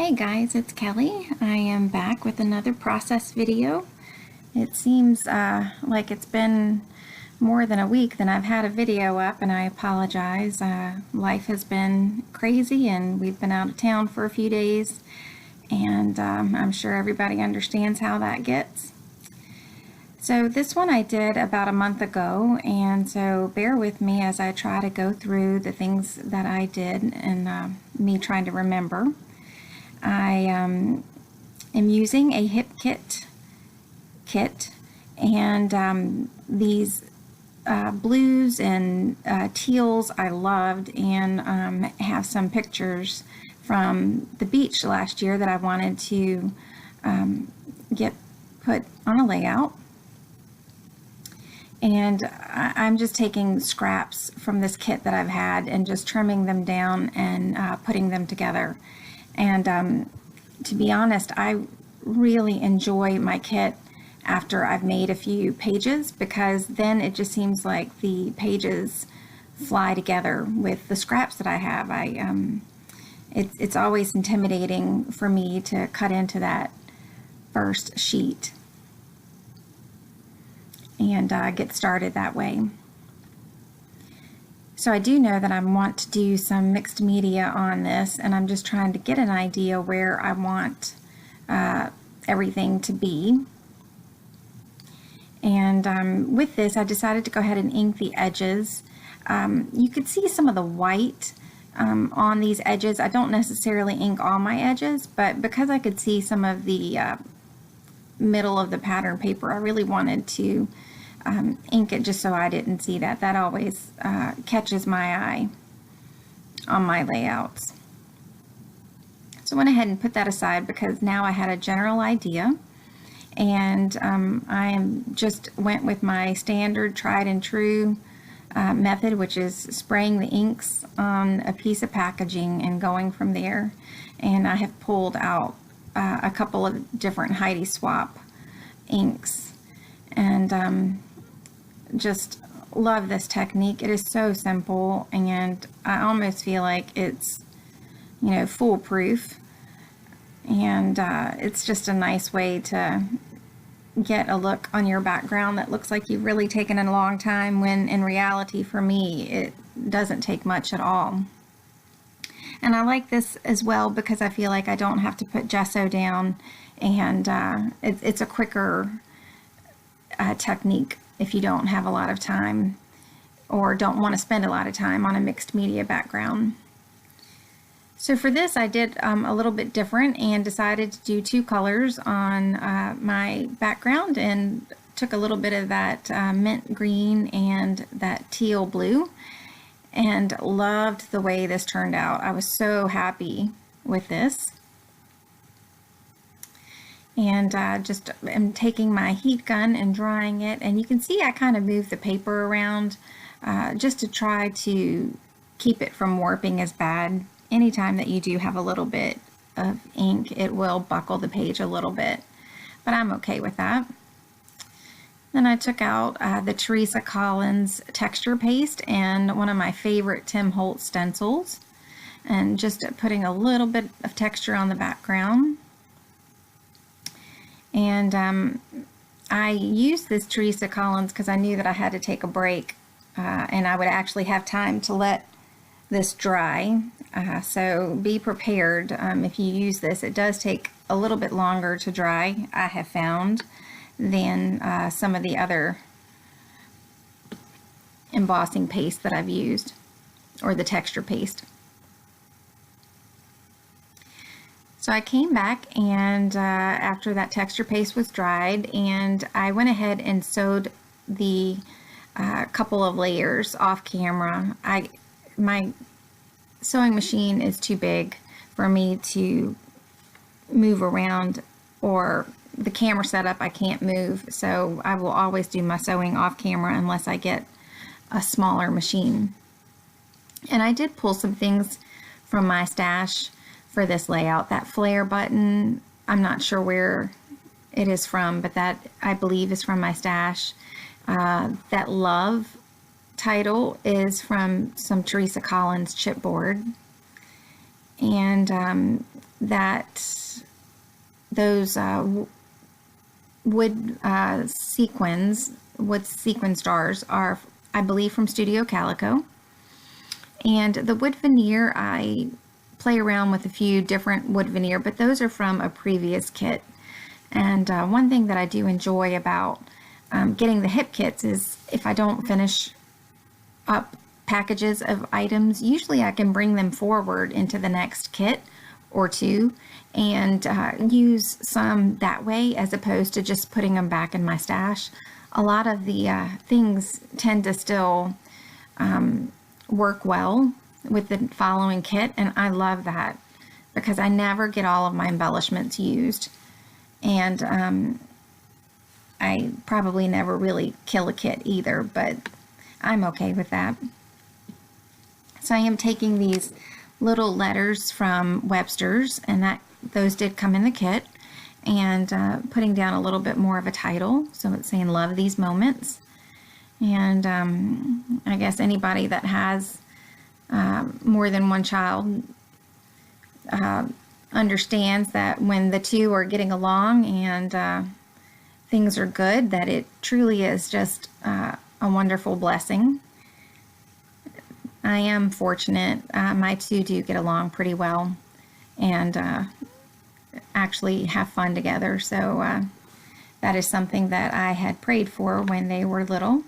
Hey guys, it's Kelly. I am back with another process video. It seems like it's been more than a week that I've had a video up, and I apologize. Life has been crazy and we've been out of town for a few days, and I'm sure everybody understands how that gets. So this one I did about a month ago, and so bear with me as I try to go through the things that I did and me trying to remember. I am using a Hip kit, and these blues and teals I loved, and have some pictures from the beach last year that I wanted to get put on a layout. And I'm just taking scraps from this kit that I've had and just trimming them down and putting them together. And to be honest, I really enjoy my kit after I've made a few pages, because then it just seems like the pages fly together with the scraps that I have. It's always intimidating for me to cut into that first sheet and get started that way. So I do know that I want to do some mixed media on this, and I'm just trying to get an idea where I want everything to be. And with this, I decided to go ahead and ink the edges. You could see some of the white on these edges. I don't necessarily ink all my edges, but because I could see some of the middle of the pattern paper, I really wanted to ink it just so I didn't see that. That always catches my eye on my layouts. So I went ahead and put that aside because now I had a general idea, and I just went with my standard tried and true method, which is spraying the inks on a piece of packaging and going from there. And I have pulled out a couple of different Heidi Swapp inks, and just love this technique. It is so simple, and I almost feel like it's, foolproof, and it's just a nice way to get a look on your background that looks like you've really taken a long time, when in reality for me it doesn't take much at all. And I like this as well because I feel like I don't have to put gesso down, and it's a quicker technique if you don't have a lot of time or don't want to spend a lot of time on a mixed media background. So for this, I did a little bit different and decided to do two colors on my background, and took a little bit of that mint green and that teal blue, and loved the way this turned out. I was so happy with this. And just am taking my heat gun and drying it, and you can see I kind of move the paper around just to try to keep it from warping as bad. Anytime that you do have a little bit of ink, it will buckle the page a little bit, but I'm okay with that. Then I took out the Teresa Collins texture paste and one of my favorite Tim Holtz stencils, and just putting a little bit of texture on the background. And I used this Teresa Collins because I knew that I had to take a break, and I would actually have time to let this dry. So be prepared if you use this. It does take a little bit longer to dry, I have found, than some of the other embossing paste that I've used, or the texture paste. So I came back, and after that texture paste was dried, and I went ahead and sewed the couple of layers off camera. My sewing machine is too big for me to move around, or the camera setup I can't move, so I will always do my sewing off camera unless I get a smaller machine. And I did pull some things from my stash for this layout. That flare button, I'm not sure where it is from, but that I believe is from my stash. That love title is from some Teresa Collins chipboard. And that those wood sequin stars are, I believe, from Studio Calico. And the wood veneer, I play around with a few different wood veneer, but those are from a previous kit. And one thing that I do enjoy about getting the hip kits is if I don't finish up packages of items, usually I can bring them forward into the next kit or two and use some that way, as opposed to just putting them back in my stash. A lot of the things tend to still work well with the following kit, and I love that because I never get all of my embellishments used, and I probably never really kill a kit either, but I'm okay with that. So I am taking these little letters from Webster's, and those did come in the kit, and putting down a little bit more of a title, so it's saying "Love These Moments." And I guess anybody that has more than one child understands that when the two are getting along and things are good, that it truly is just a wonderful blessing. I am fortunate. My two do get along pretty well and actually have fun together. So that is something that I had prayed for when they were little.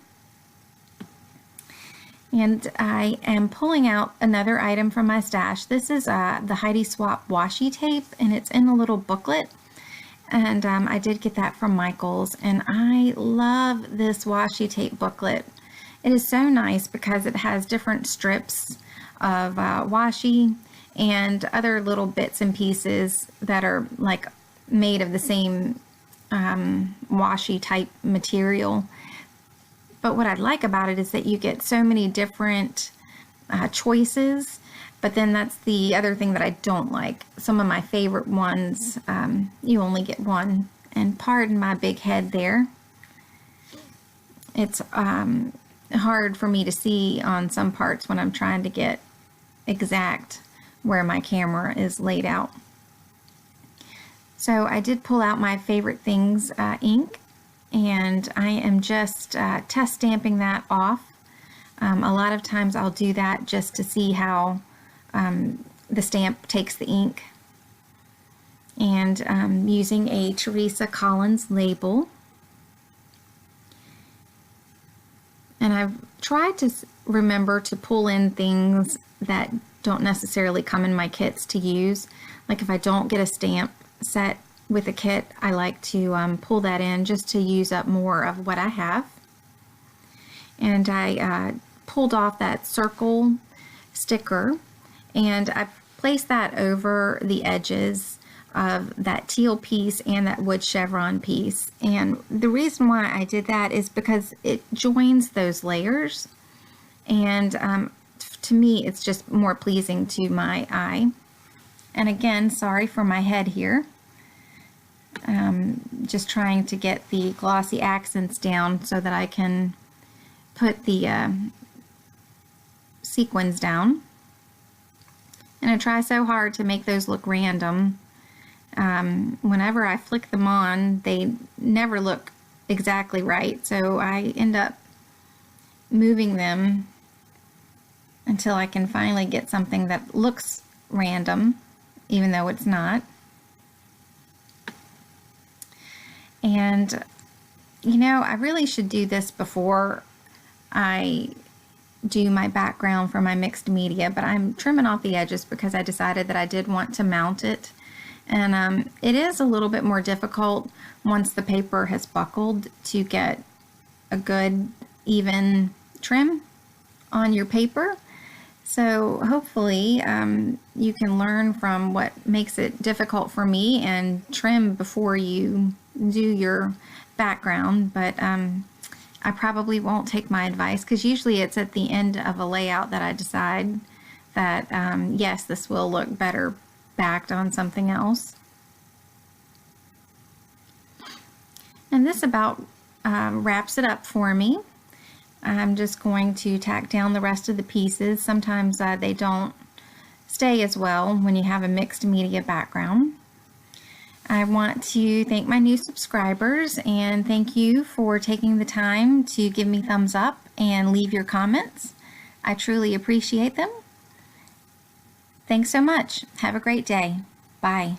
And I am pulling out another item from my stash. This is the Heidi Swapp washi tape, and it's in a little booklet. And I did get that from Michael's, and I love this washi tape booklet. It is so nice because it has different strips of washi and other little bits and pieces that are like made of the same washi type material. But what I like about it is that you get so many different choices, but then that's the other thing that I don't like. Some of my favorite ones, you only get one, and pardon my big head there. It's hard for me to see on some parts when I'm trying to get exact where my camera is laid out. So I did pull out my favorite things ink, and I am just test stamping that off. A lot of times I'll do that just to see how the stamp takes the ink. And using a Teresa Collins label. And I've tried to remember to pull in things that don't necessarily come in my kits to use. Like if I don't get a stamp set with a kit, I like to pull that in just to use up more of what I have. And I pulled off that circle sticker, and I placed that over the edges of that teal piece and that wood chevron piece. And the reason why I did that is because it joins those layers, and to me it's just more pleasing to my eye. And again, sorry for my head here. Just trying to get the glossy accents down so that I can put the sequins down. And I try so hard to make those look random. Whenever I flick them on, they never look exactly right, so I end up moving them until I can finally get something that looks random, even though it's not. And you know, I really should do this before I do my background for my mixed media, but I'm trimming off the edges because I decided that I did want to mount it. And it is a little bit more difficult once the paper has buckled to get a good even trim on your paper. So hopefully you can learn from what makes it difficult for me and trim before you do your background. But I probably won't take my advice, because usually it's at the end of a layout that I decide that yes, this will look better backed on something else. And this about wraps it up for me. I'm just going to tack down the rest of the pieces. Sometimes they don't stay as well when you have a mixed media background. I want to thank my new subscribers and thank you for taking the time to give me thumbs up and leave your comments. I truly appreciate them. Thanks so much. Have a great day. Bye.